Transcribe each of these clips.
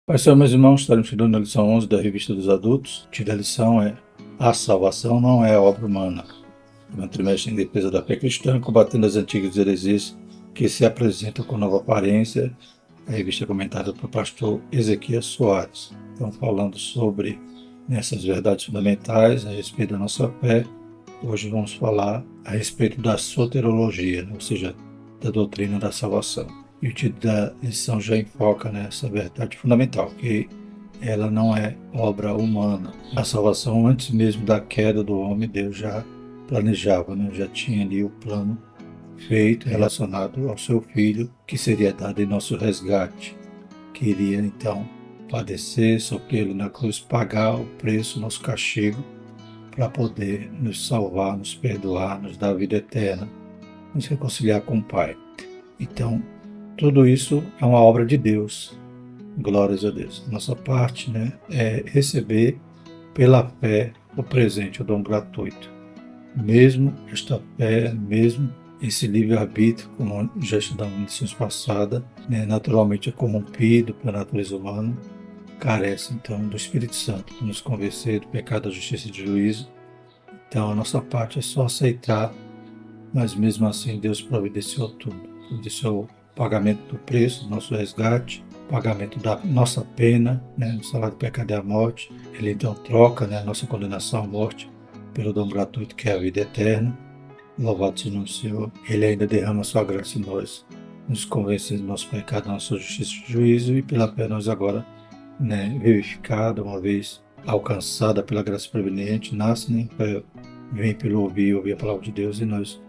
Pai, Senhor, meus irmãos, estaremos estudando a lição 11 da Revista dos Adultos. O título da lição é A Salvação Não é Obra Humana. Um trimestre em defesa da fé cristã, combatendo as antigas heresias que se apresentam com nova aparência. A revista é comentada pelo pastor Ezequias Soares. Então, falando sobre essas verdades fundamentais a respeito da nossa fé, hoje vamos falar a respeito da soterologia, ou seja, da doutrina da salvação. E o título da lição já enfoca nessa verdade fundamental, que ela não é obra humana. A salvação, antes mesmo da queda do homem, Deus já planejava, já tinha ali o plano feito relacionado ao seu Filho, que seria dado em nosso resgate, que iria então padecer, sofrer na cruz, pagar o preço, nosso castigo, para poder nos salvar, nos perdoar, nos dar a vida eterna, nos reconciliar com o Pai. Então, tudo isso é uma obra de Deus. Glórias a Deus. Nossa parte é receber pela fé o presente, o dom gratuito. Mesmo esta fé, mesmo esse livre-arbítrio, como já estudamos em lições passadas, naturalmente é corrompido pela natureza humana, carece então do Espírito Santo para nos convencer do pecado, da justiça e do juízo. Então a nossa parte é só aceitar, mas mesmo assim Deus providenciou tudo. Providenciou pagamento do preço, do nosso resgate, pagamento da nossa pena, o salário do pecado é a morte. Ele então troca a nossa condenação à morte pelo dom gratuito que é a vida eterna. Louvado seja o Senhor. Ele ainda derrama a sua graça em nós, nos convencendo do nosso pecado, da nossa justiça e juízo, e pela fé nós agora, vivificada, uma vez alcançada pela graça preveniente, nasce, vem pelo ouvir a palavra de Deus, e nós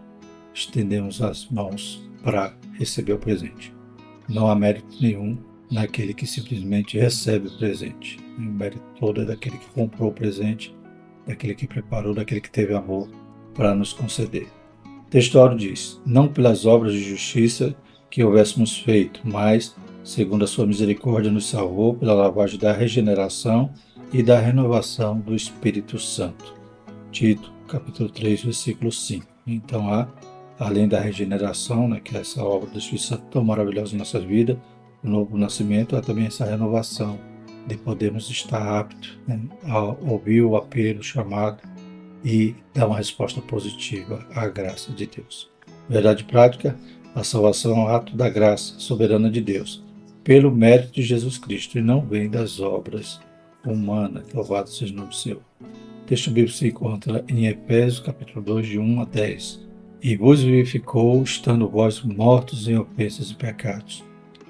estendemos as mãos para receber o presente. Não há mérito nenhum naquele que simplesmente recebe o presente. O mérito todo é daquele que comprou o presente, daquele que preparou, daquele que teve amor para nos conceder. O texto diz: não pelas obras de justiça que houvéssemos feito, mas, segundo a sua misericórdia, nos salvou pela lavagem da regeneração e da renovação do Espírito Santo. Tito, capítulo 3, versículo 5. Então além da regeneração, que é essa obra do Espírito Santo tão maravilhosa em nossas vidas, o novo nascimento, há também essa renovação de podermos estar aptos a ouvir o apelo, o chamado e dar uma resposta positiva à graça de Deus. Verdade prática: a salvação é um ato da graça soberana de Deus, pelo mérito de Jesus Cristo, e não vem das obras humanas. Louvado seja o nome do Senhor. O texto bíblico se encontra em Efésios, capítulo 2, de 1 a 10. E vos vivificou, estando vós mortos em ofensas e pecados,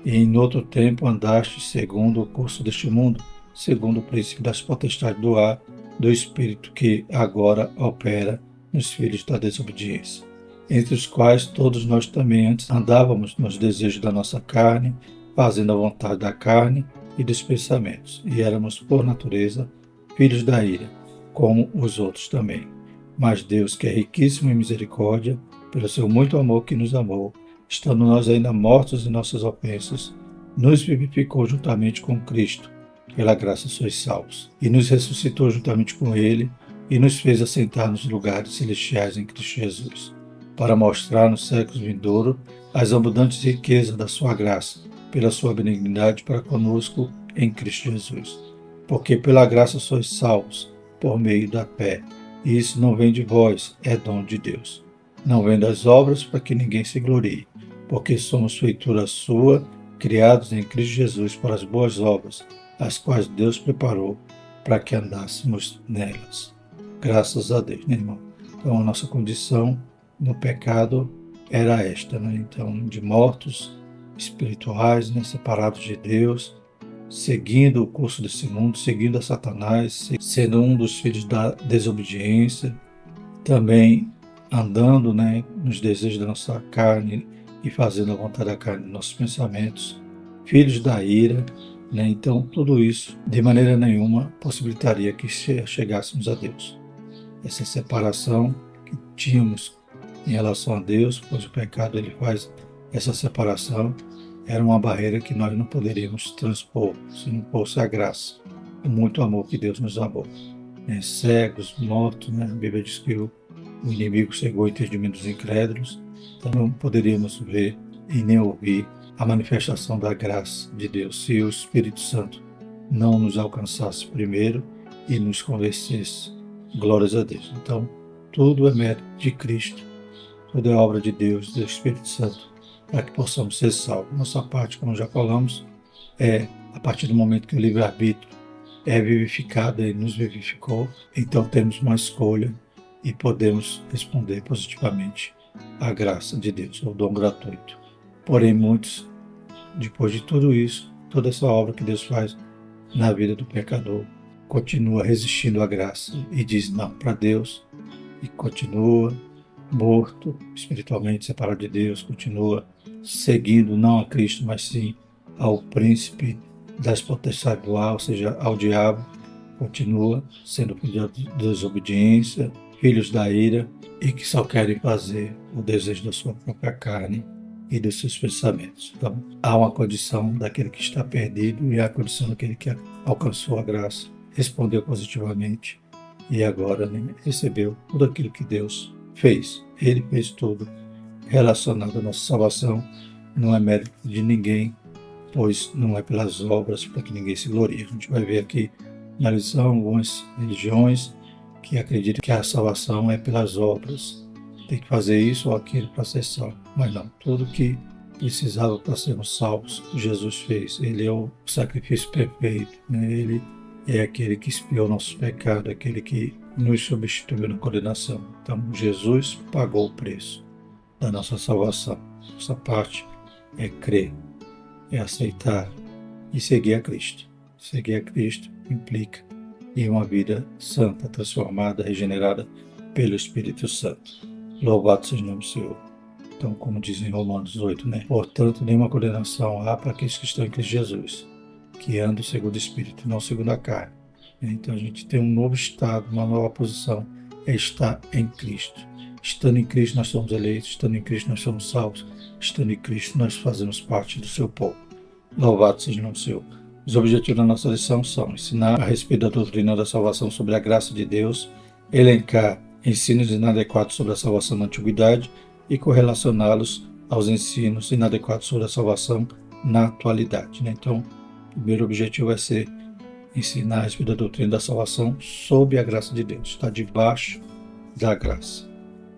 e em outro tempo andastes segundo o curso deste mundo, segundo o princípio das potestades do ar, do Espírito que agora opera nos filhos da desobediência, entre os quais todos nós também antes andávamos nos desejos da nossa carne, fazendo a vontade da carne e dos pensamentos, e éramos, por natureza, filhos da ira, como os outros também. Mas Deus, que é riquíssimo em misericórdia, pelo seu muito amor que nos amou, estando nós ainda mortos em nossas ofensas, nos vivificou juntamente com Cristo. Pela graça sois salvos. E nos ressuscitou juntamente com Ele, e nos fez assentar nos lugares celestiais em Cristo Jesus, para mostrar nos séculos vindouros as abundantes riquezas da sua graça, pela sua benignidade para conosco em Cristo Jesus. Porque pela graça sois salvos, por meio da fé. E isso não vem de vós, é dom de Deus. Não vem das obras, para que ninguém se glorie, porque somos feitura sua, criados em Cristo Jesus para as boas obras, as quais Deus preparou para que andássemos nelas. Graças a Deus, irmão? Então, a nossa condição no pecado era esta, Então, de mortos espirituais, separados de Deus, seguindo o curso desse mundo, seguindo a Satanás, sendo um dos filhos da desobediência, também andando nos desejos da nossa carne e fazendo a vontade da carne nos nossos pensamentos, filhos da ira, Então tudo isso de maneira nenhuma possibilitaria que chegássemos a Deus. Essa separação que tínhamos em relação a Deus, pois o pecado ele faz essa separação, era uma barreira que nós não poderíamos transpor se não fosse a graça, o muito amor que Deus nos amou. Cegos, mortos, a Bíblia diz que o inimigo chegou em entendimento dos incrédulos, então não poderíamos ver e nem ouvir a manifestação da graça de Deus se o Espírito Santo não nos alcançasse primeiro e nos convencesse. Glórias a Deus. Então, tudo é mérito de Cristo, tudo é obra de Deus, do Espírito Santo, para que possamos ser salvos. Nossa parte, como já falamos, é a partir do momento que o livre-arbítrio é vivificado e nos vivificou, então temos uma escolha e podemos responder positivamente à graça de Deus, ao dom gratuito. Porém, muitos, depois de tudo isso, toda essa obra que Deus faz na vida do pecador, continua resistindo à graça e diz não para Deus e continua morto, espiritualmente separado de Deus, continua seguindo não a Cristo, mas sim ao príncipe das potestades do ar, ou seja, ao diabo, continua sendo filho da desobediência, filhos da ira, e que só querem fazer o desejo da sua própria carne e dos seus pensamentos. Então, há uma condição daquele que está perdido e há a condição daquele que alcançou a graça, respondeu positivamente e agora recebeu tudo aquilo que Deus fez. Ele fez tudo relacionado à nossa salvação, não é mérito de ninguém, pois não é pelas obras para que ninguém se glorie. A gente vai ver aqui na lição algumas religiões que acreditam que a salvação é pelas obras. Tem que fazer isso ou aquilo para ser salvo. Mas não, tudo que precisava para sermos salvos, Jesus fez. Ele é o sacrifício perfeito, né? Ele é aquele que expiou nossos pecados, aquele que nos substituiu na condenação. Então, Jesus pagou o preço da nossa salvação. Nossa parte é crer, é aceitar e seguir a Cristo. Seguir a Cristo implica em uma vida santa, transformada, regenerada pelo Espírito Santo. Louvado seja o nome do Senhor. Então, como diz em Romanos 8, Portanto, nenhuma condenação há para aqueles que estão em Cristo Jesus, que andam segundo o Espírito, não segundo a carne. Então, a gente tem um novo estado, uma nova posição, é estar em Cristo. Estando em Cristo, nós somos eleitos, estando em Cristo, nós somos salvos, estando em Cristo, nós fazemos parte do seu povo. Louvado seja o nome do Senhor. Os objetivos da nossa lição são ensinar a respeito da doutrina da salvação sobre a graça de Deus, elencar ensinos inadequados sobre a salvação na antiguidade e correlacioná-los aos ensinos inadequados sobre a salvação na atualidade. Então, o primeiro objetivo vai ser ensinar a respeito da doutrina da salvação sob a graça de Deus, está debaixo da graça.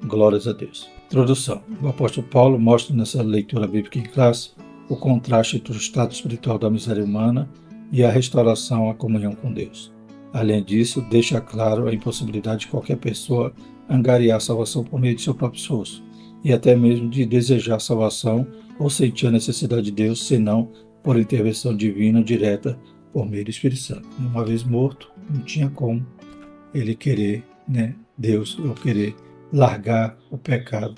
Glórias a Deus. Introdução. O apóstolo Paulo mostra nessa leitura bíblica em classe o contraste entre o estado espiritual da miséria humana e a restauração à comunhão com Deus. Além disso, deixa claro a impossibilidade de qualquer pessoa angariar a salvação por meio de seu próprio esforço, e até mesmo de desejar a salvação ou sentir a necessidade de Deus, senão por intervenção divina direta por meio do Espírito Santo. Uma vez morto, não tinha como ele querer, Deus, ou querer largar o pecado,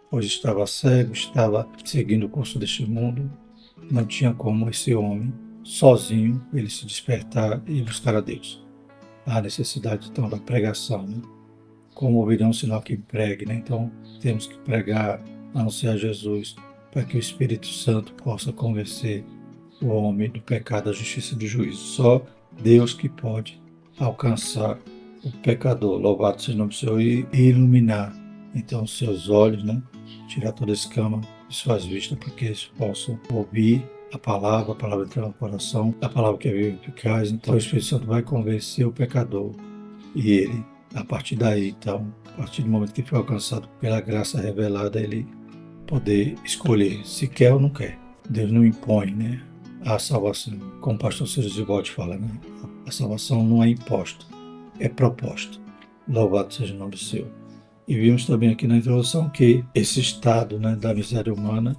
pois estava cego, estava seguindo o curso deste mundo, não tinha como esse homem, sozinho, ele se despertar e buscar a Deus. Há necessidade, então, da pregação, Como ouvirão senão que pregue, Então, temos que pregar, anunciar Jesus, para que o Espírito Santo possa convencer o homem do pecado, da justiça e do juízo. Só Deus que pode alcançar o pecador, louvado seja o nome do Senhor, e iluminar, então, os seus olhos, tirar toda a escama de suas vistas, para que eles possam ouvir a palavra entrar no coração, a palavra que é viva e eficaz. Então, o Espírito Santo vai convencer o pecador, e ele, a partir daí, então, a partir do momento que foi alcançado pela graça revelada, ele poder escolher se quer ou não quer. Deus não impõe, a salvação, como o pastor Ciro Zibote fala, A salvação não é imposta, é proposta. Louvado seja o nome do Senhor. E vimos também aqui na introdução que esse estado, da miséria humana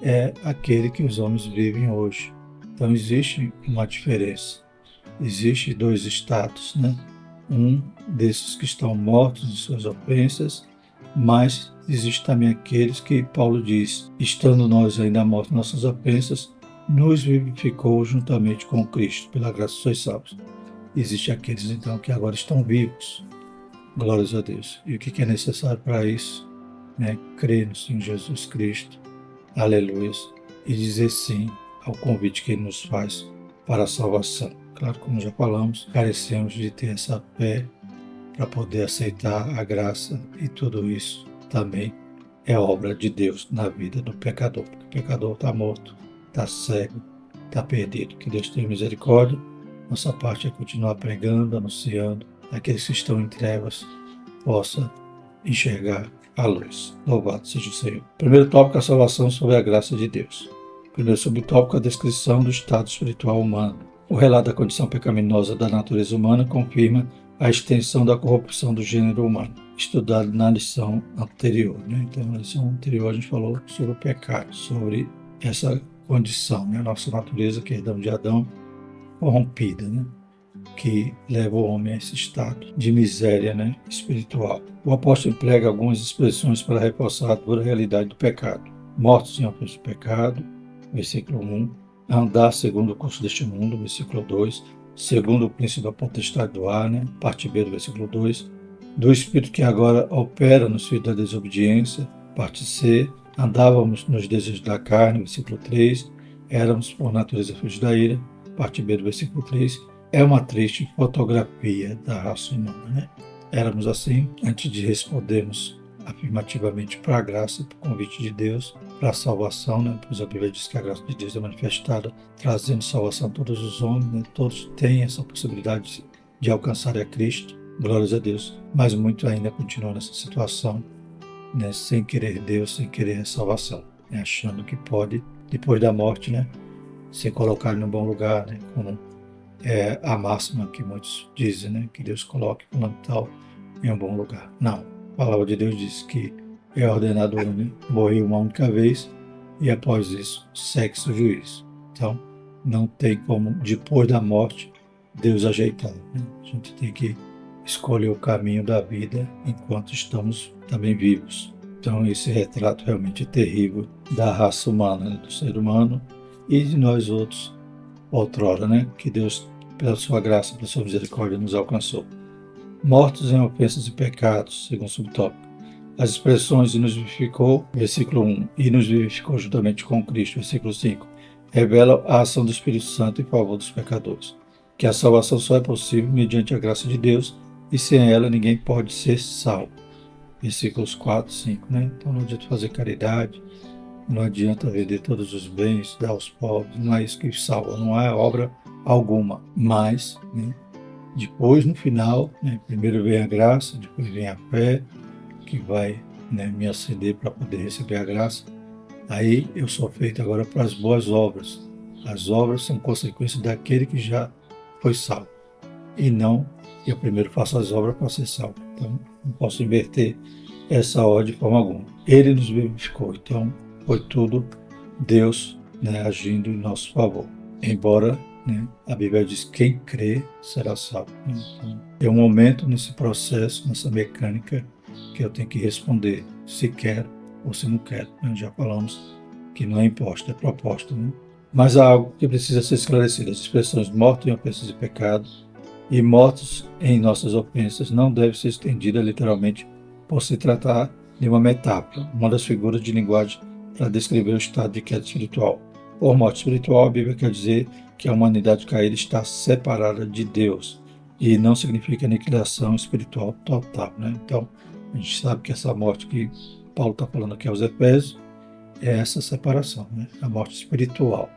é aquele que os homens vivem hoje. Então existe uma diferença. Existem dois estados, Um desses que estão mortos de suas ofensas, mas existe também aqueles que Paulo diz, estando nós ainda mortos em nossas ofensas, nos vivificou juntamente com Cristo, pela graça sois salvos. Existem aqueles então que agora estão vivos. Glórias a Deus. E o que é necessário para isso? Crer no Senhor Jesus Cristo. Aleluia. E dizer sim ao convite que Ele nos faz para a salvação. Claro, como já falamos, carecemos de ter essa fé para poder aceitar a graça, e tudo isso também é obra de Deus na vida do pecador. Porque o pecador está morto, está cego, está perdido. Que Deus tenha misericórdia Nossa parte é continuar pregando, anunciando, aqueles que estão em trevas possam enxergar a luz. Louvado seja o Senhor. Primeiro tópico, a salvação sob a graça de Deus. Primeiro subtópico, a descrição do estado espiritual humano. O relato da condição pecaminosa da natureza humana confirma a extensão da corrupção do gênero humano, estudado na lição anterior. Então, na lição anterior a gente falou sobre o pecado, sobre essa condição, a nossa natureza, que é de Adão, corrompida, que leva o homem a esse estado de miséria espiritual. O apóstolo emprega algumas expressões para reforçar a dura realidade do pecado. Mortos em ofensa do pecado, versículo 1. Andar segundo o curso deste mundo, versículo 2. Segundo o princípio da potestade do ar, parte B do versículo 2. Do espírito que agora opera nos filhos da desobediência, parte C. Andávamos nos desejos da carne, versículo 3. Éramos por natureza filhos da ira, parte B do versículo 3. É uma triste fotografia da raça humana. Éramos assim antes de respondermos afirmativamente para a graça, para o convite de Deus, para a salvação, pois a Bíblia diz que a graça de Deus é manifestada, trazendo salvação a todos os homens, todos têm essa possibilidade de alcançar a Cristo, glórias a Deus, mas muito ainda continuam nessa situação, sem querer Deus, sem querer a salvação, achando que pode, depois da morte, se colocar em um bom lugar, como é a máxima que muitos dizem, que Deus coloque o tal em um bom lugar. Não. A palavra de Deus diz que é ordenado o homem morrer uma única vez e após isso segue-se o juízo. Então, não tem como, depois da morte, Deus ajeitar. A gente tem que escolher o caminho da vida enquanto estamos também vivos. Então, esse retrato realmente é terrível da raça humana, do ser humano e de nós outros, outrora, que Deus, pela sua graça, pela sua misericórdia, nos alcançou. Mortos em ofensas e pecados, segundo o subtópico. As expressões "e nos vivificou", versículo 1, "e nos vivificou juntamente com Cristo", versículo 5, revelam a ação do Espírito Santo em favor dos pecadores, que a salvação só é possível mediante a graça de Deus e sem ela ninguém pode ser salvo. Versículos 4 e 5. Então não adianta fazer caridade, não adianta vender todos os bens, dar aos pobres, não é isso que salva, não há obra alguma, mas depois, no final, primeiro vem a graça, depois vem a fé, que vai me acender para poder receber a graça. Aí eu sou feito agora para as boas obras. As obras são consequência daquele que já foi salvo. E não eu primeiro faço as obras para ser salvo. Então, não posso inverter essa ordem de forma alguma. Ele nos vivificou. Então, foi tudo Deus agindo em nosso favor. Embora a Bíblia diz que quem crê será salvo. Então, é um momento nesse processo, nessa mecânica, que eu tenho que responder se quero ou se não quero. Nós já falamos que não é imposto, é proposta. Mas há algo que precisa ser esclarecido. As expressões mortos em ofensas e pecados e mortos em nossas ofensas não devem ser estendidas literalmente por se tratar de uma metáfora, uma das figuras de linguagem para descrever o estado de queda espiritual. Por morte espiritual, a Bíblia quer dizer que a humanidade caída está separada de Deus e não significa aniquilação espiritual total. Então, a gente sabe que essa morte que Paulo está falando aqui aos Efésios é essa separação, a morte espiritual,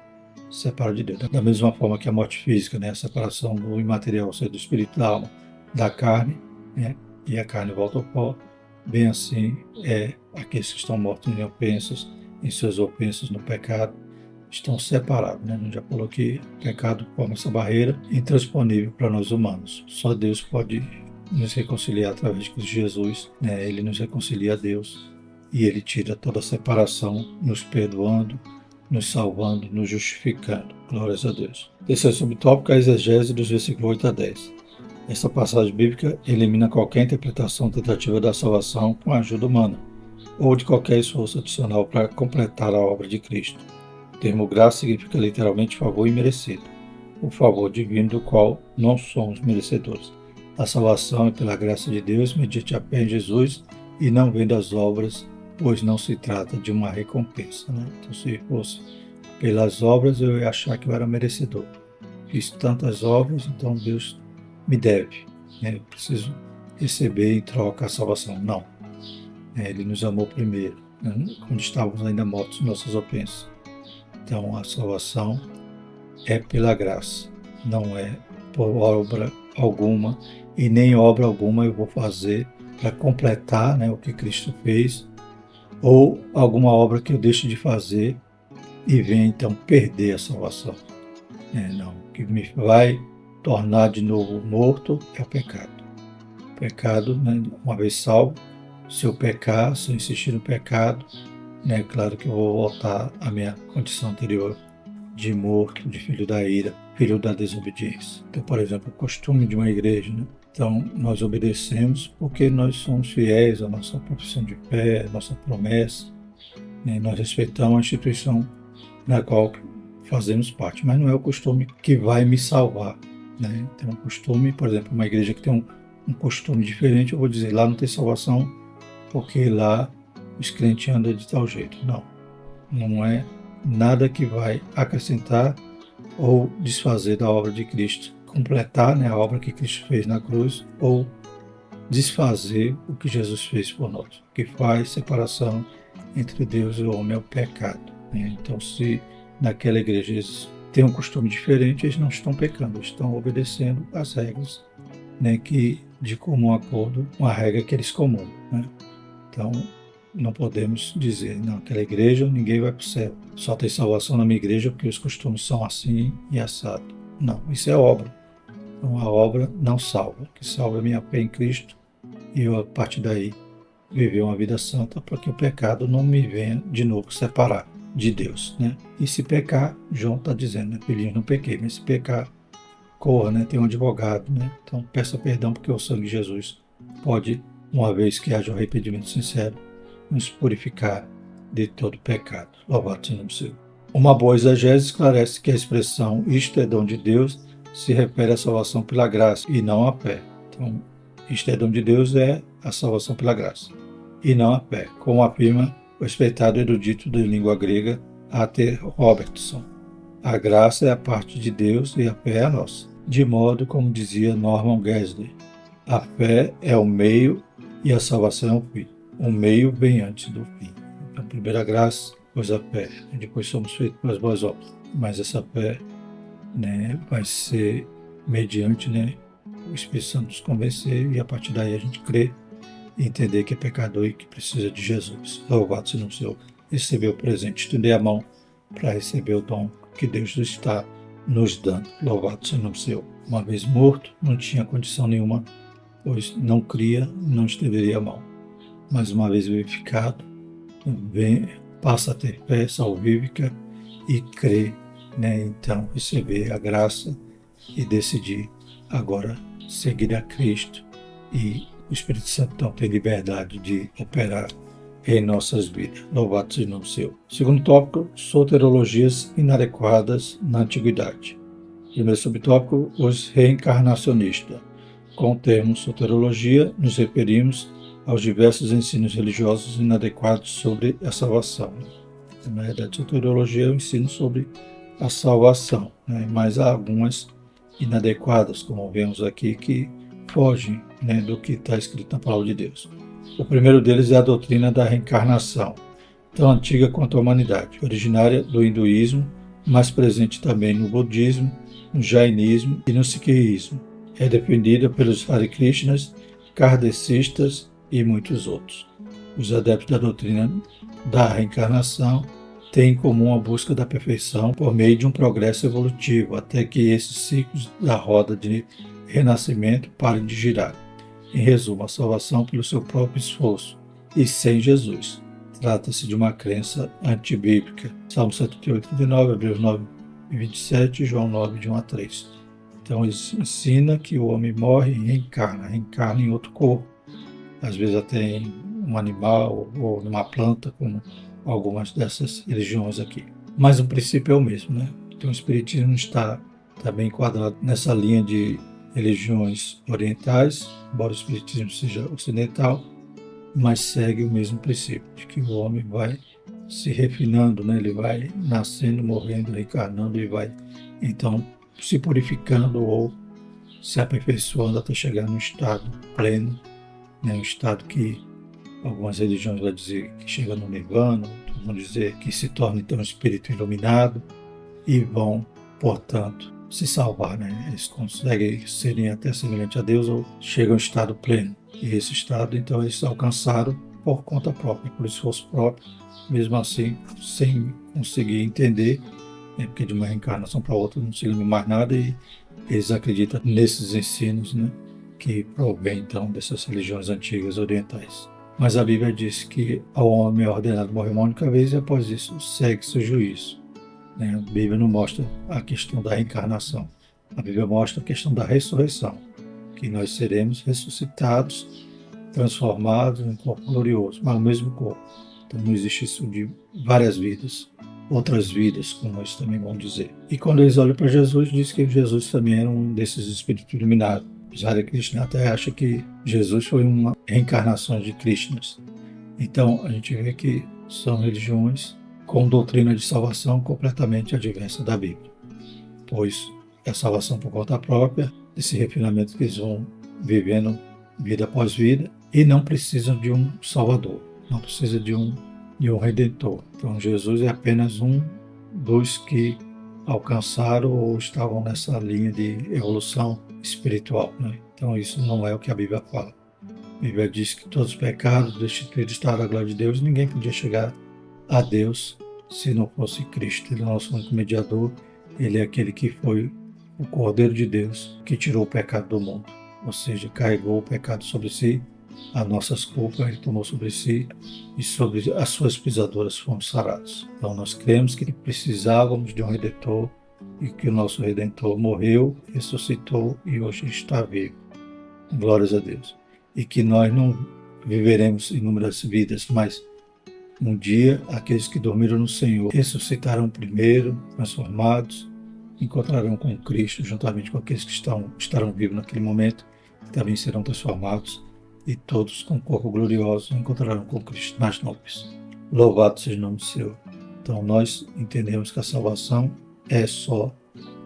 separa de Deus. Da mesma forma que a morte física, a separação do imaterial, ou seja, do espírito, da alma, da carne, e a carne volta ao pó, bem assim aqueles que estão mortos em ofensas, em suas ofensas no pecado, estão separados. A gente já falou que o pecado forma essa barreira intransponível para nós humanos. Só Deus pode nos reconciliar através de Cristo Jesus. Ele nos reconcilia a Deus e Ele tira toda a separação, nos perdoando, nos salvando, nos justificando. Glórias a Deus. Terceiro subtópico, a exegese dos versículos 8 a 10. Essa passagem bíblica elimina qualquer interpretação tentativa da salvação com a ajuda humana, ou de qualquer esforço adicional para completar a obra de Cristo. O termo graça significa literalmente favor imerecido, o favor divino do qual não somos merecedores. A salvação é pela graça de Deus, mediante a fé em Jesus, e não vem das obras, pois não se trata de uma recompensa. Então, se fosse pelas obras, eu ia achar que eu era merecedor. Fiz tantas obras, então Deus me deve. Eu preciso receber em troca a salvação. Não. Ele nos amou primeiro, quando estávamos ainda mortos em nossas ofensas. Então, a salvação é pela graça, não é por obra alguma, e nem obra alguma eu vou fazer para completar, né, o que Cristo fez, ou alguma obra que eu deixe de fazer e venha então perder a salvação. Não, o que me vai tornar de novo morto é o pecado. O pecado, né, uma vez salvo, se eu pecar, se eu insistir no pecado, né, claro que eu vou voltar à minha condição anterior de morto, de filho da ira, filho da desobediência. Então, por exemplo, o costume de uma igreja, né? Então, nós obedecemos porque nós somos fiéis à nossa profissão de fé, à nossa promessa, né? Nós respeitamos a instituição na qual fazemos parte, mas não é o costume que vai me salvar, né? Então, o costume, por exemplo, uma igreja que tem um costume diferente, eu vou dizer, lá não tem salvação porque lá os crentes andam de tal jeito. Não, não é nada que vai acrescentar ou desfazer da obra de Cristo, completar, né, a obra que Cristo fez na cruz, ou desfazer o que Jesus fez por nós, que faz separação entre Deus e o homem é o pecado, né? Então, se naquela igreja eles têm um costume diferente, eles não estão pecando, eles estão obedecendo às regras, né, que de comum acordo com a regra que eles comungam, né? Então, não podemos dizer, não, aquela igreja ninguém vai para o céu. Só tem salvação na minha igreja porque os costumes são assim e assado. Não, isso é obra. Então a obra não salva. O que salva é a minha fé em Cristo e eu, a partir daí, viver uma vida santa para que o pecado não me venha de novo separar de Deus, né? E se pecar, João está dizendo, né? Filhinhos, não pequei, mas se pecar, corra, né? Tem um advogado, né? Então peça perdão porque o sangue de Jesus pode, uma vez que haja um arrependimento sincero, nos purificar de todo pecado. Louvado seja o Senhor. Uma boa exegese esclarece que a expressão isto é dom de Deus se refere à salvação pela graça e não à fé. Então, isto é dom de Deus é a salvação pela graça e não a fé, como afirma o respeitado erudito de língua grega A.T. Robertson. A graça é a parte de Deus e a fé é a nossa. De modo como dizia Norman Geisler, a fé é o meio e a salvação é o fim. O meio vem antes do fim. Então, primeiro a graça, depois a fé, e depois somos feitos pelas boas obras. Mas essa fé, né, vai ser mediante, né, o Espírito Santo nos convencer e a partir daí a gente crer e entender que é pecador e que precisa de Jesus. Louvado seja o Senhor. Receber o presente, estender a mão para receber o dom que Deus está nos dando. Louvado seja o Senhor. Uma vez morto, não tinha condição nenhuma, pois não cria, não estenderia a mão. Mas uma vez vivificado, passa a ter fé salvífica e crer, né? Então receber a graça e decidir agora seguir a Cristo e o Espírito Santo então tem liberdade de operar em nossas vidas. Louvado seja o nome do Senhor. Segundo tópico, soterologias inadequadas na antiguidade. Primeiro subtópico, os reencarnacionistas. Com o termo soterologia, nos referimos aos diversos ensinos religiosos inadequados sobre a salvação. Na verdade, soteriologia é o ensino sobre a salvação, né? Mas há algumas inadequadas, como vemos aqui, que fogem, né, do que está escrito na palavra de Deus. O primeiro deles é a doutrina da reencarnação, tão antiga quanto a humanidade, originária do hinduísmo, mas presente também no budismo, no jainismo e no sikhismo. É defendida pelos Hare Krishnas, kardecistas e muitos outros. Os adeptos da doutrina da reencarnação têm em comum a busca da perfeição por meio de um progresso evolutivo, até que esses ciclos da roda de renascimento parem de girar. Em resumo, a salvação pelo seu próprio esforço e sem Jesus. Trata-se de uma crença antibíblica. Salmo 138, 39, Hebreus 9, 27 João 9, de 1 a 3. Então, isso ensina que o homem morre e reencarna em outro corpo, às vezes até em um animal ou numa planta, como algumas dessas religiões aqui. Mas o princípio é o mesmo, né? Então o Espiritismo está bem enquadrado nessa linha de religiões orientais, embora o Espiritismo seja ocidental, mas segue o mesmo princípio, de que o homem vai se refinando, né? Ele vai nascendo, morrendo, reencarnando e vai, então, se purificando ou se aperfeiçoando até chegar num estado pleno, né? Um estado que algumas religiões vão dizer que chega no nirvana, outros vão dizer que se torna então um espírito iluminado e vão, portanto, se salvar, né? Eles conseguem serem até semelhantes a Deus ou chegam ao estado pleno. E esse estado, então, eles alcançaram por conta própria, por esforço próprio, mesmo assim, sem conseguir entender, né? Porque de uma reencarnação para outra não se lembra mais nada e eles acreditam nesses ensinos, né? Que provém, então, dessas religiões antigas orientais. Mas a Bíblia diz que ao homem é ordenado morrer uma única vez e após isso segue seu juízo. A Bíblia não mostra a questão da reencarnação. A Bíblia mostra a questão da ressurreição, que nós seremos ressuscitados, transformados em um corpo glorioso, mas no mesmo corpo. Então não existe isso de várias vidas, outras vidas, como eles também vão dizer. E quando eles olham para Jesus, diz que Jesus também era um desses espíritos iluminados. Os Hare Krishna até acham que Jesus foi uma reencarnação de Krishnas. Então a gente vê que são religiões com doutrina de salvação completamente adversa da Bíblia, pois é a salvação por conta própria, esse refinamento que eles vão vivendo vida após vida e não precisam de um Salvador, não precisa de um Redentor. Então Jesus é apenas um dos que alcançaram ou estavam nessa linha de evolução espiritual, né? Então isso não é o que a Bíblia fala. A Bíblia diz que todos os pecados destituídos estavam da glória de Deus, ninguém podia chegar a Deus se não fosse Cristo. Ele é o nosso único mediador, ele é aquele que foi o Cordeiro de Deus que tirou o pecado do mundo, ou seja, carregou o pecado sobre si, as nossas culpas ele tomou sobre si e sobre as suas pisaduras fomos sarados. Então nós cremos que precisávamos de um Redentor e que o nosso Redentor morreu, ressuscitou e hoje está vivo. Glórias a Deus. E que nós não viveremos inúmeras vidas, mas um dia, aqueles que dormiram no Senhor ressuscitarão primeiro, transformados, encontrarão com Cristo, juntamente com aqueles que estarão vivos naquele momento, também serão transformados, e todos com o corpo glorioso encontrarão com Cristo nas nuvens. Louvado seja o nome do Senhor. Então nós entendemos que a salvação é só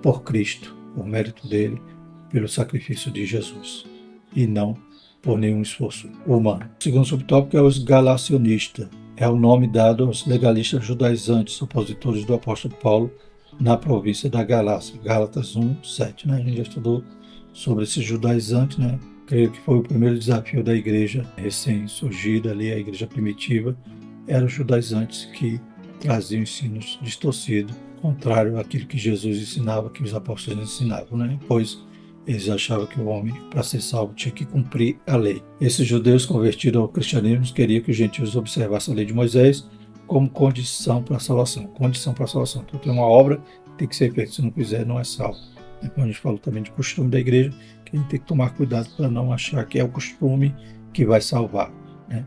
por Cristo, por mérito dele, pelo sacrifício de Jesus, e não por nenhum esforço humano. O segundo subtópico é os galacionistas. É o nome dado aos legalistas judaizantes, opositores do apóstolo Paulo na província da Galácia. Gálatas 1:7. Né? A gente já estudou sobre esses judaizantes, né? Creio que foi o primeiro desafio da igreja recém-surgida ali, a igreja primitiva, eram os judaizantes que traziam ensinos distorcidos, contrário àquilo que Jesus ensinava, que os apóstolos ensinavam, né? Pois eles achavam que o homem, para ser salvo, tinha que cumprir a lei. Esses judeus convertidos ao cristianismo queriam que os gentios observassem a lei de Moisés como condição para a salvação. Condição para a salvação. Então tem uma obra que tem que ser feita, se não fizer, não é salvo. Então a gente falou também de costume da igreja, que a gente tem que tomar cuidado para não achar que é o costume que vai salvar, né?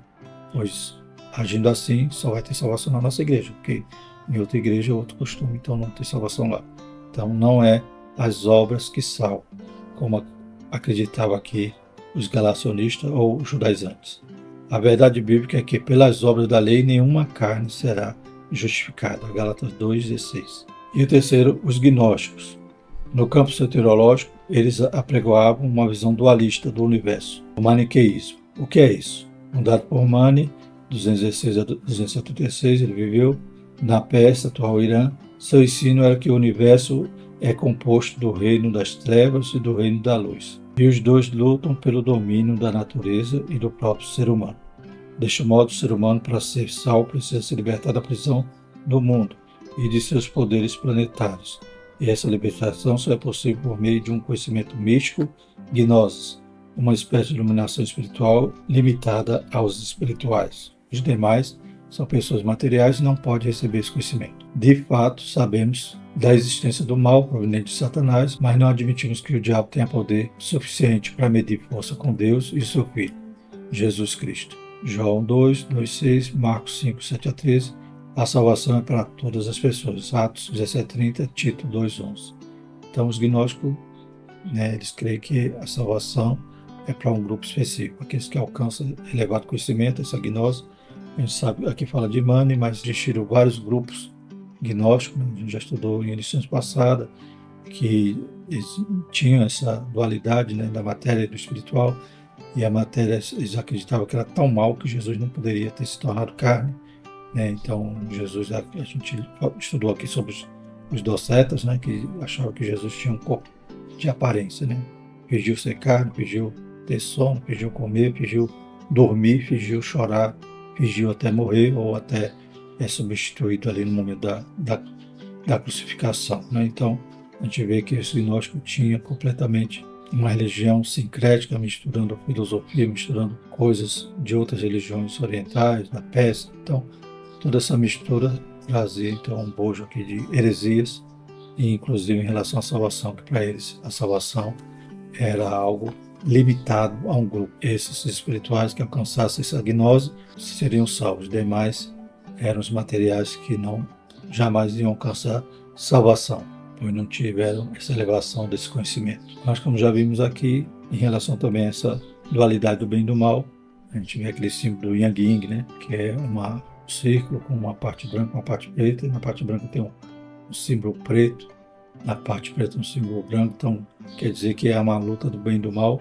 Pois agindo assim, só vai ter salvação na nossa igreja, porque em outra igreja é outro costume, então não tem salvação lá. Então não é as obras que salvam, como acreditava aqui os galacionistas ou os judaizantes. A verdade bíblica é que pelas obras da lei nenhuma carne será justificada. Gálatas 2:16. E o terceiro, os gnósticos. No campo soteriológico, eles apregoavam uma visão dualista do universo, o maniqueísmo. O que é isso? Fundado por Mani, 216 a 276, ele viveu na Pérsia, atual Irã. Seu ensino era que o universo é composto do reino das trevas e do reino da luz. E os dois lutam pelo domínio da natureza e do próprio ser humano. Deste modo, o ser humano, para ser salvo, precisa se libertar da prisão do mundo e de seus poderes planetários. E essa libertação só é possível por meio de um conhecimento místico, gnosis, uma espécie de iluminação espiritual limitada aos espirituais. Os demais são pessoas materiais e não podem receber esse conhecimento. De fato, sabemos da existência do mal proveniente de Satanás, mas não admitimos que o diabo tenha poder suficiente para medir força com Deus e seu Filho, Jesus Cristo. João 2:6, Marcos 5:7-13. A salvação é para todas as pessoas. Atos 17:30, Tito 2:11. Então os gnósticos, eles creem que a salvação é para um grupo específico, aqueles que alcançam elevado conhecimento, essa gnose. A gente sabe, aqui fala de Mani, mas existiram vários grupos gnósticos, a gente já estudou em lições passadas, que eles tinham essa dualidade, da matéria e do espiritual, e a matéria, eles acreditavam que era tão mal que Jesus não poderia ter se tornado carne. Então, Jesus, a gente estudou aqui sobre os docetas, né, que achavam que Jesus tinha um corpo de aparência, né? Fingiu ser carne, fingiu ter sono, fingiu comer, fingiu dormir, fingiu chorar, fingiu até morrer ou até é substituído ali no momento da crucificação, né? Então, a gente vê que esse gnóstico tinha completamente uma religião sincrética, misturando filosofia, misturando coisas de outras religiões orientais, da Pérsia. Então, toda essa mistura trazia então um bojo aqui de heresias, e inclusive em relação à salvação, que para eles a salvação era algo limitado a um grupo. Esses espirituais que alcançassem essa gnose seriam salvos, demais eram os materiais que não jamais iam alcançar salvação, pois não tiveram essa elevação desse conhecimento. Mas como já vimos aqui, em relação também a essa dualidade do bem e do mal, a gente vê aquele símbolo do Yang Yin, né, que é um círculo com uma parte branca e uma parte preta, e na parte branca tem um símbolo preto, na parte preta um símbolo branco, então quer dizer que é uma luta do bem e do mal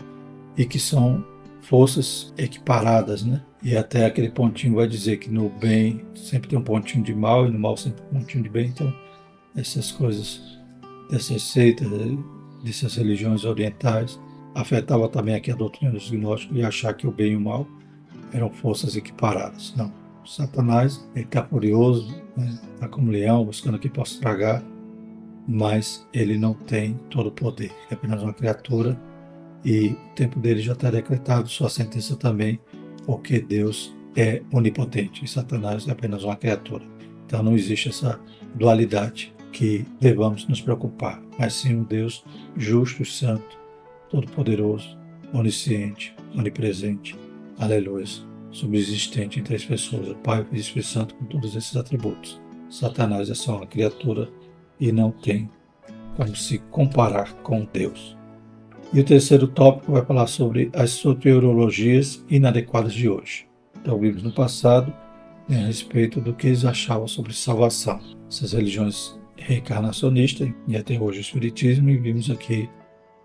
e que são forças equiparadas, né? E até aquele pontinho vai dizer que no bem sempre tem um pontinho de mal e no mal sempre um pontinho de bem. Então, essas coisas, dessas seitas, dessas religiões orientais, afetava também aqui a doutrina dos gnósticos e achar que o bem e o mal eram forças equiparadas. Não. Satanás, ele está furioso, né? Está como leão, buscando quem possa tragar, mas ele não tem todo o poder. É apenas uma criatura e o tempo dele já está decretado, sua sentença também, porque Deus é onipotente e Satanás é apenas uma criatura. Então não existe essa dualidade que devamos nos preocupar, mas sim um Deus justo, santo, todo-poderoso, onisciente, onipresente, aleluia, subsistente em três pessoas, o Pai, o Filho e o Espírito Santo, com todos esses atributos. Satanás é só uma criatura e não tem como se comparar com Deus. E o terceiro tópico vai falar sobre as soteriologias inadequadas de hoje. Então, vimos no passado a respeito do que eles achavam sobre salvação. Essas religiões reencarnacionistas, e até hoje o Espiritismo, e vimos aqui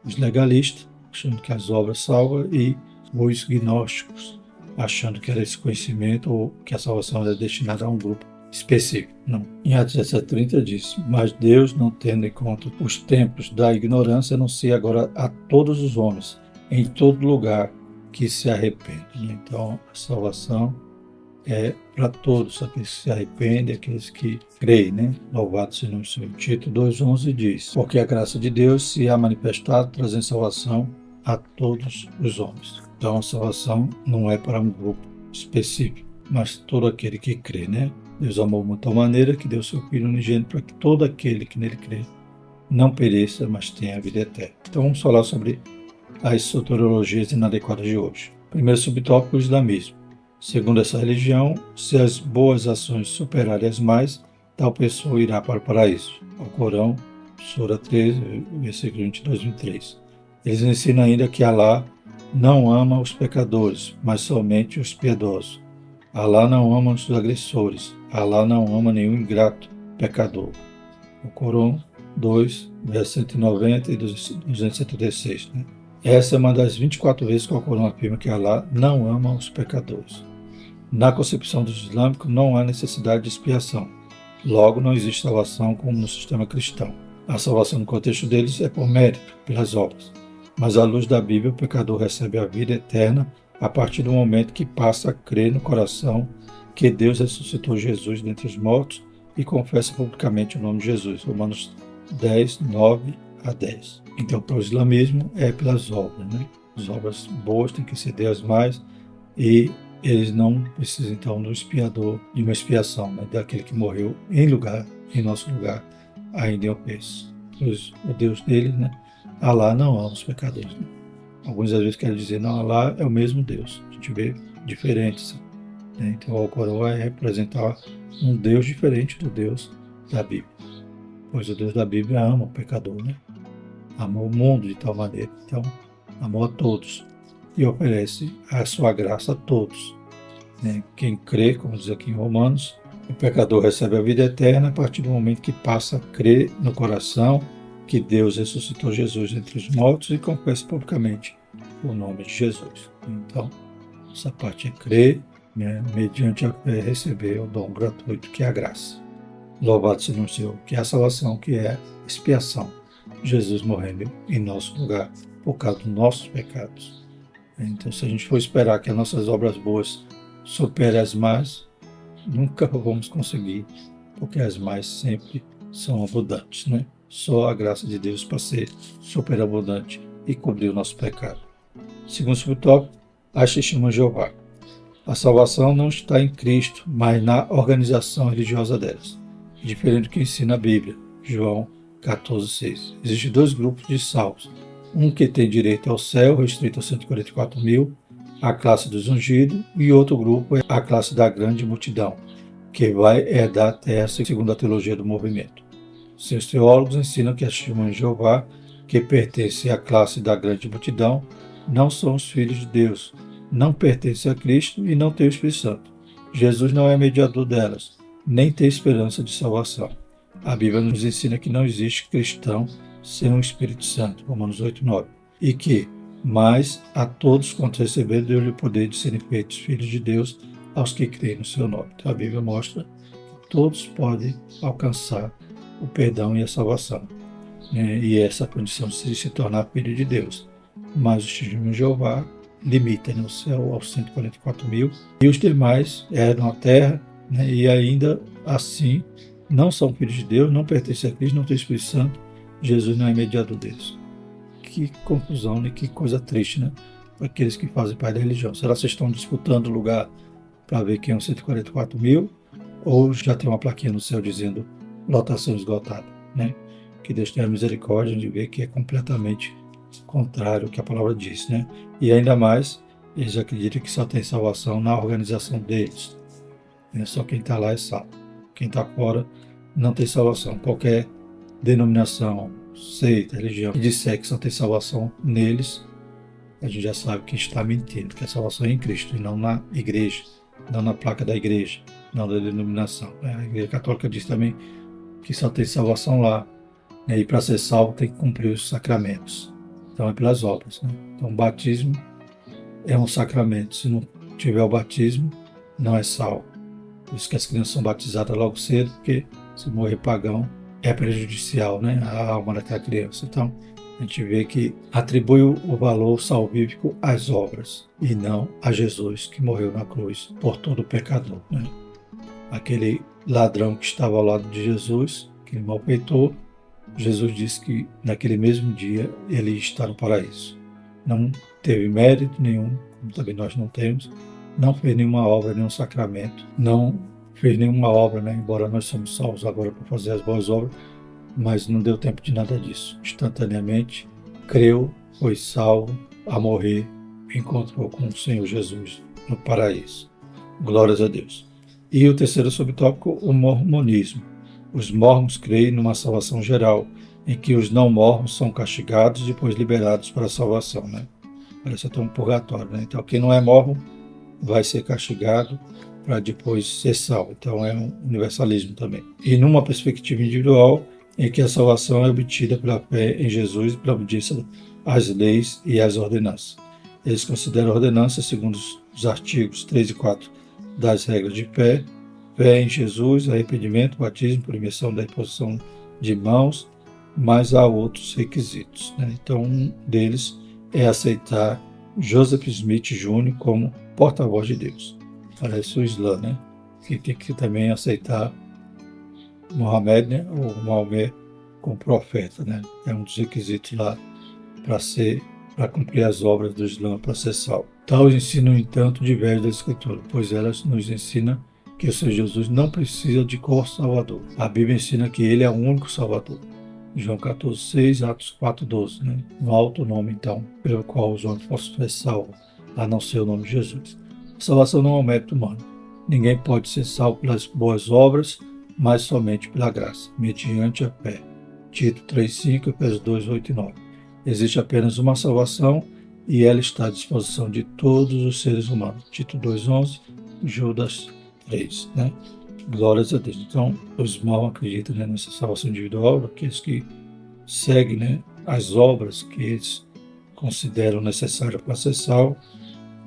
os legalistas, achando que as obras salvam, e os gnósticos, achando que era esse conhecimento ou que a salvação era destinada a um grupo específico. Não. Em Atos 17:30 diz: mas Deus, não tendo em conta os tempos da ignorância, anuncia agora a todos os homens, em todo lugar, que se arrependem. Então, a salvação é para todos, aqueles que se arrependem, aqueles que creem, né? Louvado seja o Senhor. Tito 2:11 diz: porque a graça de Deus se há manifestado, trazendo salvação a todos os homens. Então, a salvação não é para um grupo específico, mas todo aquele que crê, né? Deus amou de tal maneira que deu seu Filho unigênito para que todo aquele que nele crê não pereça, mas tenha a vida eterna. Então vamos falar sobre as soteriologias inadequadas de hoje. Primeiro subtópico, o islamismo. Segundo essa religião, se as boas ações superarem as más, tal pessoa irá para o paraíso. O Corão, Sura 13, versículo 22 e 23. Eles ensinam ainda que Alá não ama os pecadores, mas somente os piedosos. Alá não ama os agressores. Alá não ama nenhum ingrato pecador. O Corão 2, verso 190 e 276. Né? Essa é uma das 24 vezes que o Corão afirma que Alá não ama os pecadores. Na concepção dos islâmicos, não há necessidade de expiação. Logo, não existe salvação como no sistema cristão. A salvação no contexto deles é por mérito, pelas obras. Mas à luz da Bíblia, o pecador recebe a vida eterna a partir do momento que passa a crer no coração que Deus ressuscitou Jesus dentre os mortos e confessa publicamente o nome de Jesus. Romanos 10, 9 a 10. Então, para o islamismo, é pelas obras, né? As obras boas têm que exceder as mais e eles não precisam, então, do expiador, de uma expiação, né? Daquele que morreu em nosso lugar, ainda em ofensa. Pois o Deus deles, né? Alá não ama os pecadores. Né? Alguns às vezes querem dizer, não, Alá é o mesmo Deus. A gente vê diferenças. Né? Então, o Alcorão vai representar um Deus diferente do Deus da Bíblia. Pois o Deus da Bíblia ama o pecador, né? Ama o mundo de tal maneira. Então, amou a todos e oferece a sua graça a todos. Né? Quem crê, como diz aqui em Romanos, o pecador recebe a vida eterna a partir do momento que passa a crer no coração que Deus ressuscitou Jesus entre os mortos e confessa publicamente o nome de Jesus. Então, essa parte é crer, né, mediante a fé receber o dom gratuito que é a graça. Louvado seja o Senhor, que é a salvação, que é a expiação. Jesus morrendo em nosso lugar por causa dos nossos pecados. Então, se a gente for esperar que as nossas obras boas superem as más, nunca vamos conseguir, porque as más sempre são abundantes, né? Só a graça de Deus para ser superabundante e cobrir o nosso pecado. Segundo subtópico, as testemunhas de Jeová. A salvação não está em Cristo, mas na organização religiosa delas, diferente do que ensina a Bíblia, João 14,6. Existem dois grupos de salvos. Um que tem direito ao céu, restrito aos 144.000, a classe dos ungidos, e outro grupo é a classe da grande multidão, que vai herdar a terra segundo a teologia do movimento. Seus teólogos ensinam que as testemunhas de Jeová, que pertencem à classe da grande multidão, não são os filhos de Deus, não pertencem a Cristo e não têm o Espírito Santo. Jesus não é mediador delas, nem tem esperança de salvação. A Bíblia nos ensina que não existe cristão sem o Espírito Santo, Romanos 8,9, e que, mas a todos quanto receberam, deu-lhe o poder de serem feitos filhos de Deus aos que creem no seu nome. Então a Bíblia mostra que todos podem alcançar o perdão e a salvação, né? E essa condição de se tornar filho de Deus. Mas os testemunhos de Jeová limitam o céu aos 144.000 e os demais herdam a terra, né? E ainda assim não são filhos de Deus, não pertencem a Cristo, não têm o Espírito Santo. Jesus não é mediador deles. Que confusão, né? Que coisa triste, né? Para aqueles que fazem parte da religião. Será que vocês estão disputando lugar para ver quem é os 144.000? Ou já tem uma plaquinha no céu dizendo lotação esgotada, né? Que Deus tenha misericórdia de ver que é completamente contrário ao que a palavra diz, né? E ainda mais, eles acreditam que só tem salvação na organização deles, né? Só quem está lá é salvo. Quem está fora não tem salvação. Qualquer denominação, seita, religião que disser que só tem salvação neles, a gente já sabe que está mentindo, que a salvação é em Cristo e não na igreja, não na placa da igreja, não da denominação. A Igreja Católica diz também que só tem salvação lá, né? E para ser salvo tem que cumprir os sacramentos. Então é pelas obras, né? Então o batismo é um sacramento. Se não tiver o batismo, não é salvo. Por isso que as crianças são batizadas logo cedo, porque se morrer pagão é prejudicial, né? A alma daquela criança. Então a gente vê que atribui o valor salvífico às obras e não a Jesus que morreu na cruz por todo pecador, né? Aquele ladrão que estava ao lado de Jesus, que ele malfeitou, Jesus disse que naquele mesmo dia ele ia estar no paraíso. Não teve mérito nenhum, como também nós não temos, não fez nenhuma obra, nenhum sacramento, não fez nenhuma obra, né? Embora nós somos salvos agora para fazer as boas obras, mas não deu tempo de nada disso. Instantaneamente, creu, foi salvo, a morrer, encontrou com o Senhor Jesus no paraíso. Glórias a Deus. E o terceiro subtópico, o mormonismo. Os mormons creem numa salvação geral, em que os não mormons são castigados e depois liberados para a salvação, né? Parece até um purgatório, né? Então quem não é mormon vai ser castigado para depois ser salvo. Então é um universalismo também. E numa perspectiva individual, em que a salvação é obtida pela fé em Jesus e pela obediência às leis e às ordenanças. Eles consideram ordenanças, segundo os artigos 3 e 4 das regras de fé em Jesus, arrependimento, batismo por imersão da imposição de mãos, mas há outros requisitos, né? Então, um deles é aceitar Joseph Smith Jr. como porta-voz de Deus. Parece o Islã, né? Que tem que também aceitar Mohamed, né? Ou Maomé como profeta, né? É um dos requisitos lá para cumprir as obras do Islã, para ser salvo. Tal ensino, no entanto, diverge da Escritura, pois elas nos ensinam que o Senhor Jesus não precisa de co-salvador. A Bíblia ensina que ele é o único salvador. João 14,6, Atos 4,12, né? No alto nome, então, pelo qual os homens possam ser salvos, a não ser o nome de Jesus. A salvação não é um mérito humano. Ninguém pode ser salvo pelas boas obras, mas somente pela graça, mediante a fé. Tito 3,5, Efésios 2:8 e 9. Existe apenas uma salvação e ela está à disposição de todos os seres humanos. Tito 2,11, Judas 3, né? Glórias a Deus. Então, os mal acreditam, né, nessa salvação individual, aqueles que seguem, né, as obras que eles consideram necessárias para ser salvo,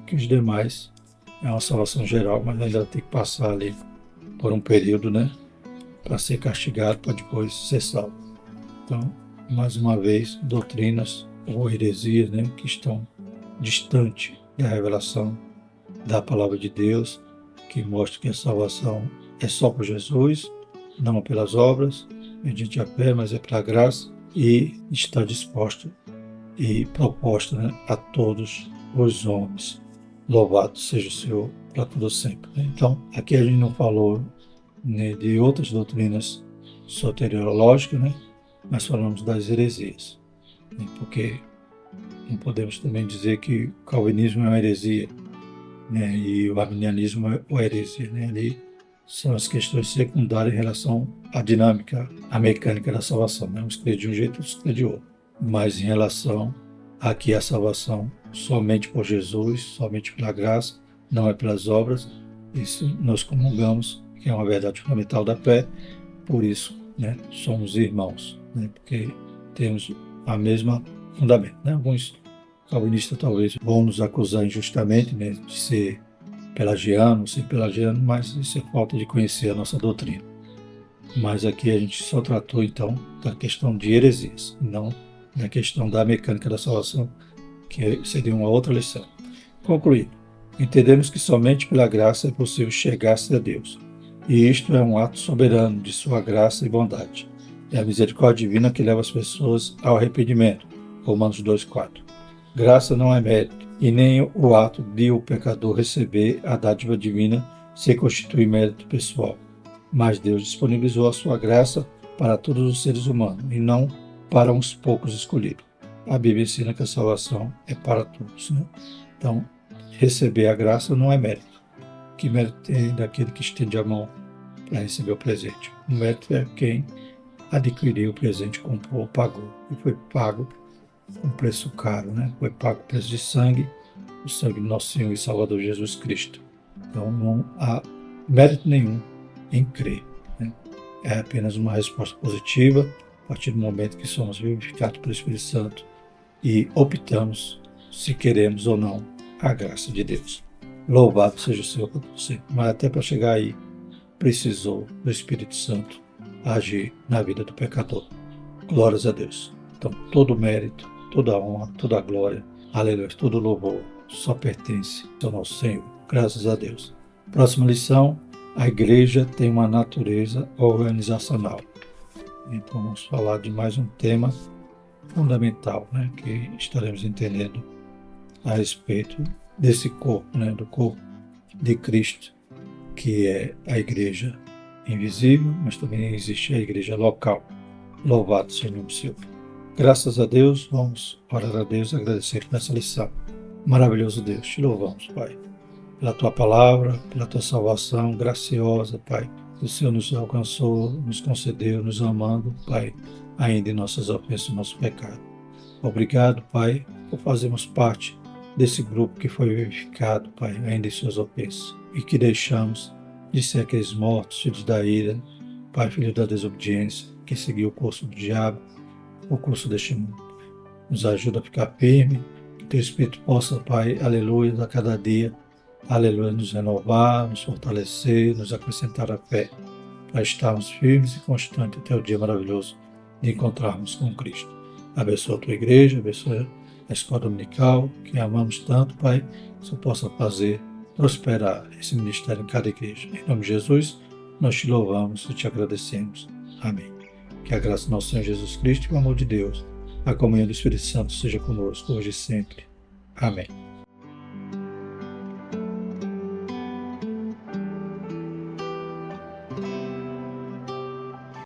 que os demais é uma salvação geral, mas ainda tem que passar ali por um período, né, para ser castigado, para depois ser salvo. Então, mais uma vez, doutrinas ou heresias, né, que estão distantes da revelação da palavra de Deus, que mostra que a salvação é só por Jesus, não pelas obras, mediante a fé, mas é pela graça, e está disposta e proposta, né, a todos os homens. Louvado seja o Senhor para todo sempre. Então, aqui a gente não falou, né, de outras doutrinas soteriológicas, né, mas falamos das heresias, né, porque não podemos também dizer que o calvinismo é uma heresia, né, e o arminianismo é uma heresia. Né, ali são as questões secundárias em relação à dinâmica, à mecânica da salvação. Né, uns creem de um jeito, outros creem de outro. Mas em relação a que a salvação somente por Jesus, somente pela graça, não é pelas obras, isso nós comungamos, que é uma verdade fundamental da fé, por isso, né, somos irmãos, né, porque temos a mesma fundamento. Né? Alguns calvinistas talvez vão nos acusar injustamente, né, de ser pelagiano, mas isso é falta de conhecer a nossa doutrina. Mas aqui a gente só tratou então da questão de heresias, não da questão da mecânica da salvação, que seria uma outra lição. Concluindo, entendemos que somente pela graça é possível chegar-se a Deus, e isto é um ato soberano de sua graça e bondade. É a misericórdia divina que leva as pessoas ao arrependimento. Romanos 2,4. Graça não é mérito, e nem o ato de o pecador receber a dádiva divina se constitui mérito pessoal. Mas Deus disponibilizou a sua graça para todos os seres humanos, e não para uns poucos escolhidos. A Bíblia ensina que a salvação é para todos. Né? Então, receber a graça não é mérito. Que mérito tem daquele que estende a mão para receber o presente? O mérito é quem adquiriu o presente, comprou, pagou. E foi pago um preço caro, né? Foi pago o preço de sangue, o sangue do nosso Senhor e Salvador Jesus Cristo. Então, não há mérito nenhum em crer. Né? É apenas uma resposta positiva a partir do momento que somos vivificados pelo Espírito Santo e optamos se queremos ou não a graça de Deus. Louvado seja o Senhor por você. Mas até para chegar aí, precisou do Espírito Santo agir na vida do pecador. Glórias a Deus. Então, todo mérito, toda honra, toda glória, aleluia, todo louvor só pertence ao nosso Senhor. Graças a Deus. Próxima lição, a igreja tem uma natureza organizacional. Então, vamos falar de mais um tema fundamental, né, que estaremos entendendo a respeito desse corpo, né, do corpo de Cristo, que é a igreja invisível, mas também existe a igreja local. Louvado seja o nome do Senhor. Graças a Deus, vamos orar a Deus e agradecer por essa lição. Maravilhoso Deus, te louvamos, Pai, pela Tua palavra, pela Tua salvação graciosa, Pai. O Senhor nos alcançou, nos concedeu, nos amando, Pai, ainda em nossas ofensas e nosso pecado. Obrigado, Pai, por fazermos parte desse grupo que foi vivificado, Pai, ainda em suas ofensas, e que deixamos de ser aqueles mortos, filhos da ira, Pai, filho da desobediência, que seguiu o curso do diabo, o curso deste mundo. Nos ajuda a ficar firme, que Teu Espírito possa, Pai, aleluia, a cada dia, aleluia, nos renovar, nos fortalecer, nos acrescentar a fé, para estarmos firmes e constantes até o dia maravilhoso de encontrarmos com Cristo. Abençoa a Tua igreja, abençoa a escola dominical, que amamos tanto, Pai, que Senhor possa fazer prosperar esse ministério em cada igreja. Em nome de Jesus, nós te louvamos e te agradecemos. Amém. Que a graça do nosso Senhor Jesus Cristo e o amor de Deus, a comunhão do Espírito Santo seja conosco hoje e sempre. Amém.